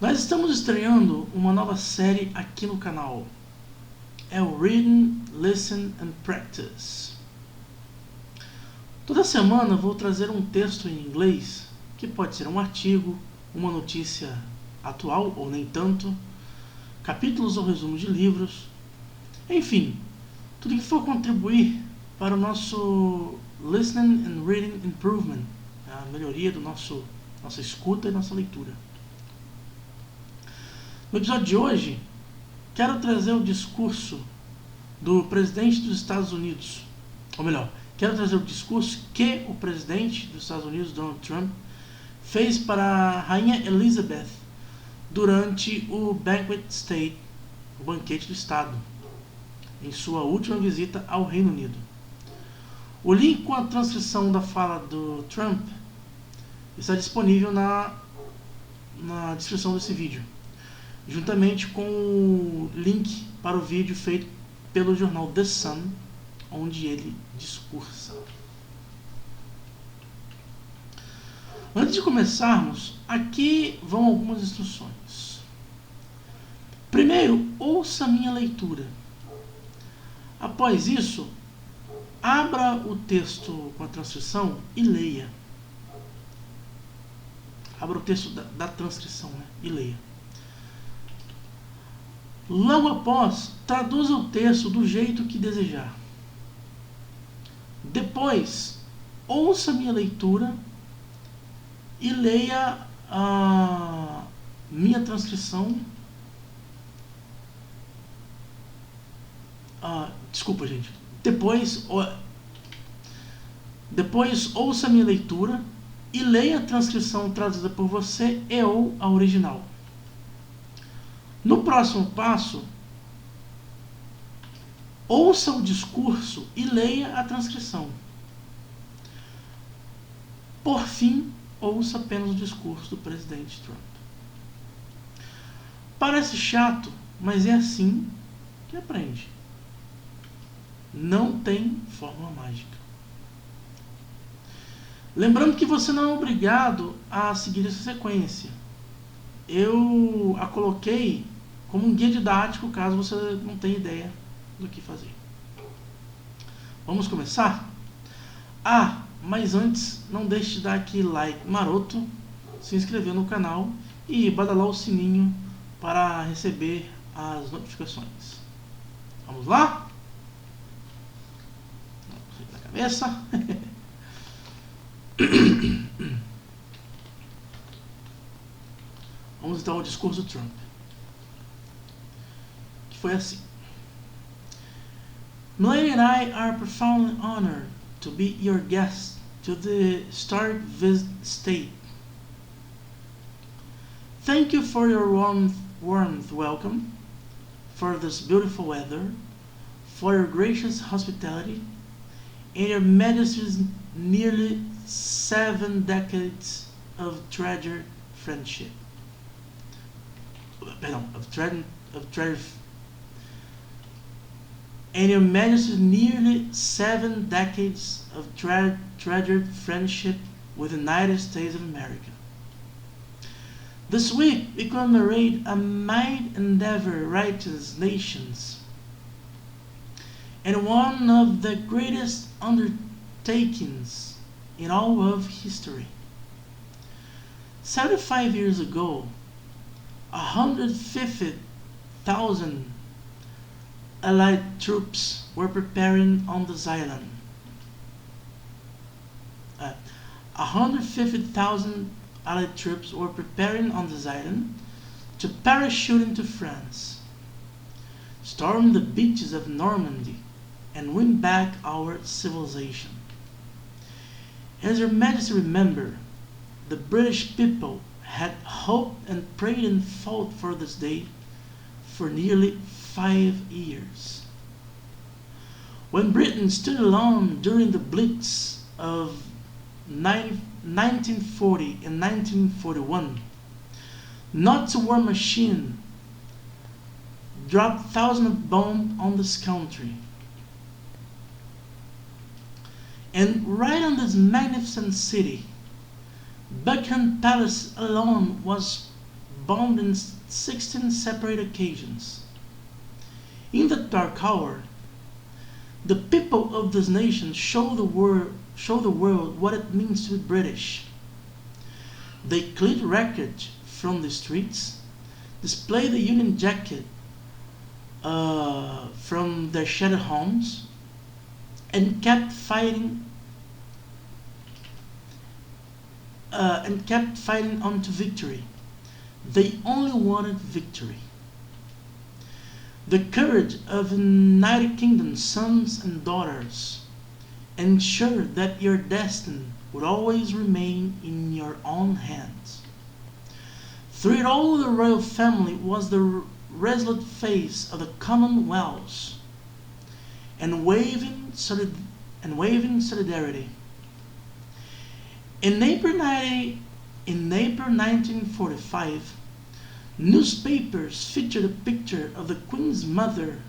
Nós estamos estreando uma nova série aqui no canal. É o Read, Listen and Practice. Toda semana vou trazer um texto em inglês, que pode ser um artigo, uma notícia atual ou nem tanto, capítulos ou resumos de livros, enfim, tudo que for contribuir para o nosso Listening and Reading Improvement, a melhoria do nossa escuta e nossa leitura. No episódio de hoje, quero trazer o discurso do presidente dos Estados Unidos, ou melhor, quero trazer o discurso que o presidente dos Estados Unidos, Donald Trump, fez para a Rainha Elizabeth durante o banquete, o banquete do Estado, em sua última visita ao Reino Unido. O link com a transcrição da fala do Trump está disponível na descrição desse vídeo, juntamente com o link para o vídeo feito pelo jornal The Sun, onde ele discursa. Antes de começarmos, aqui vão algumas instruções. Primeiro, ouça a minha leitura. Após isso, abra o texto com a transcrição e leia. Abra o texto da transcrição, e leia. Logo após, traduza o texto do jeito que desejar. Depois, ouça a minha leitura e leia a minha transcrição. Desculpa, gente. Depois ouça a minha leitura e leia a transcrição traduzida por você e ou a original. No próximo passo, ouça o discurso e leia a transcrição. Por fim, ouça apenas o discurso do presidente Trump. Parece chato, mas é assim que aprende. Não tem fórmula mágica. Lembrando que você não é obrigado a seguir essa sequência. Eu a coloquei como um guia didático, caso você não tenha ideia do que fazer. Vamos começar? Mas antes, não deixe de dar aquele like maroto, se inscrever no canal e badalar o sininho para receber as notificações. Vamos lá? Na cabeça. Vamos então ao discurso do Trump, que foi assim: Milady and I are profoundly honored to be your guests to the historic state. Thank you for your warm welcome, for this beautiful weather, for your gracious hospitality, and your Majesty's nearly 7 decades of treasured friendship. And your Majesty's nearly 7 decades of treasured friendship with the United States of America. This week we commemorate a might endeavor righteous nations, and one of the greatest undertakings in all of history. 75 years ago, 150,000 Allied troops were preparing on this island. 150,000 Allied troops were preparing on this island to parachute into France, storm the beaches of Normandy, and win back our civilization. As Your Majesty remember, the British people had hoped and prayed and fought for this day for nearly 5 years. When Britain stood alone during the Blitz of 1940 and 1941, Nazi war machine dropped thousands of bombs on this country. And right on this magnificent city, Buckingham Palace alone was bombed in 16 separate occasions. In that dark hour, the people of this nation show the world what it means to be British. They cleared wreckage from the streets, displayed the Union Jacket from their shattered homes, and kept fighting on to victory. They only wanted victory. The courage of the United Kingdom's sons and daughters ensured that your destiny would always remain in your own hands. Through it all, the royal family was the resolute face of the Commonwealth and waving solidarity. In April 1945, newspapers featured a picture of the Queen's mother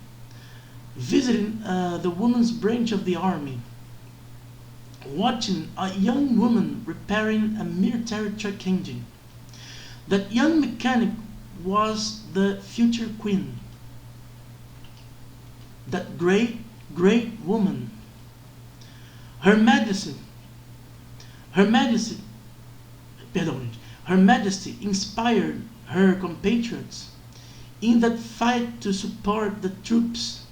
visiting the women's branch of the army, watching a young woman repairing a military truck engine. That young mechanic was the future Queen. That great woman. Her Majesty inspired her compatriots in that fight to support the troops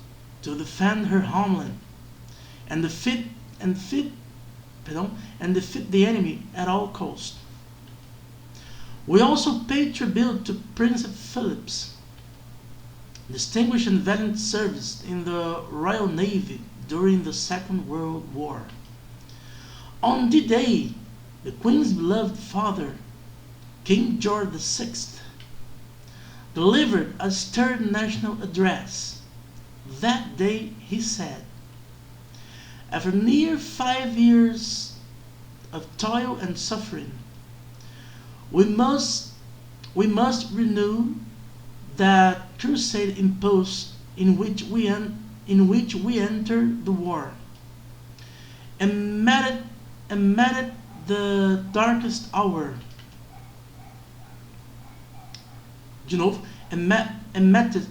to defend her homeland and defeat the enemy at all costs. We also pay tribute to Prince Philip's distinguished and valiant service in the Royal Navy during the Second World War. On D-Day, the Queen's beloved father, King George VI, delivered a stirred national address. That day he said, "After near 5 years of toil and suffering, we must renew that crusade impulse in which we entered the war, and met it the darkest hour." De novo, and met its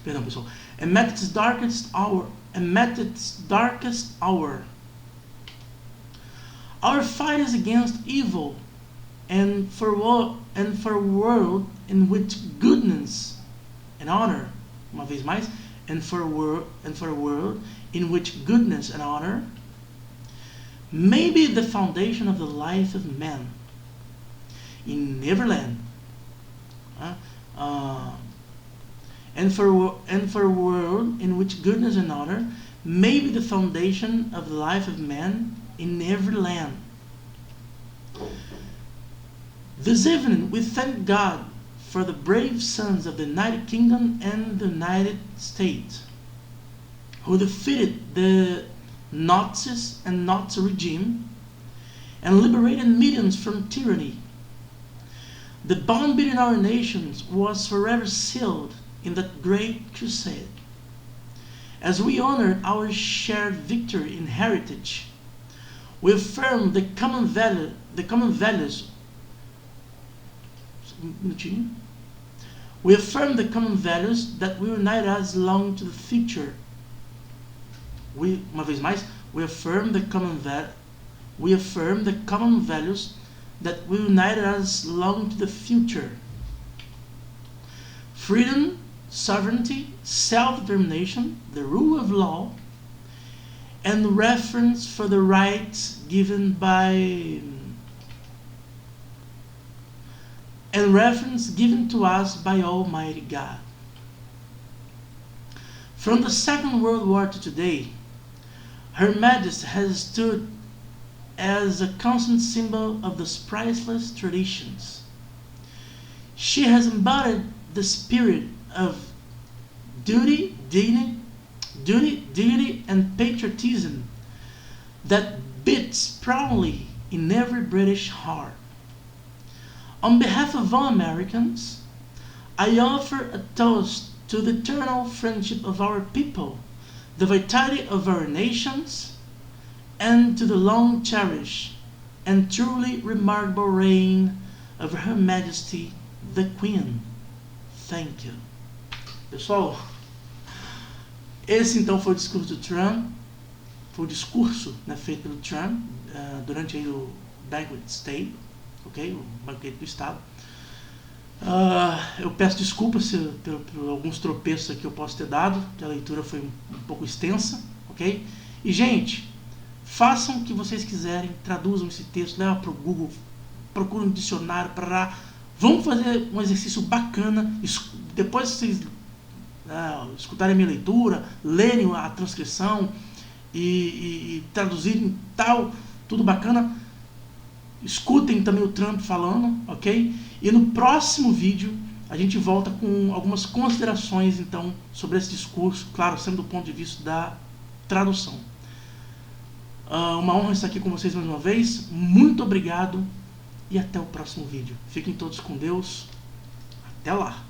perdão, pessoal, and met its darkest hour. Our fight is against evil, and for a world in which goodness and honor, uma vez mais, and for a world in which goodness and honor may be the foundation of the life of man. In every land, and for a world in which goodness and honor may be the foundation of the life of man in every land. This evening we thank God for the brave sons of the United Kingdom and the United States, who defeated the Nazis and Nazi regime and liberated millions from tyranny. The bond between our nations was forever sealed in that great crusade. As we honor our shared victory and heritage, we affirm the common values. We affirm the common values that will unite us long to the future. Uma vez mais, we affirm the common values that will unite us long to the future. Freedom, sovereignty, self-determination, the rule of law, and reference for the rights given to us by Almighty God. From the Second World War to today, Her Majesty has stood as a constant symbol of those priceless traditions. She has embodied the spirit of duty, dignity, and patriotism that beats proudly in every British heart. On behalf of all Americans, I offer a toast to the eternal friendship of our people, the vitality of our nations, and to the long cherished and truly remarkable reign of Her Majesty the Queen. Thank you. Pessoal, esse então foi o discurso do Trump. Foi o discurso, né, feito pelo Trump durante aí o banquete Estado, ok? O banquete do Estado. Eu peço desculpas por alguns tropeços que eu posso ter dado, que a leitura foi um pouco extensa, ok? E, gente, façam o que vocês quiserem, traduzam esse texto, levam para o Google, procurem um dicionário, vamos fazer um exercício bacana. Depois que vocês escutarem a minha leitura, lerem a transcrição e traduzirem tal, tudo bacana, escutem também o Trump falando, ok? E no próximo vídeo a gente volta com algumas considerações então sobre esse discurso, claro, sempre do ponto de vista da tradução. Uma honra estar aqui com vocês mais uma vez, muito obrigado e até o próximo vídeo. Fiquem todos com Deus, até lá!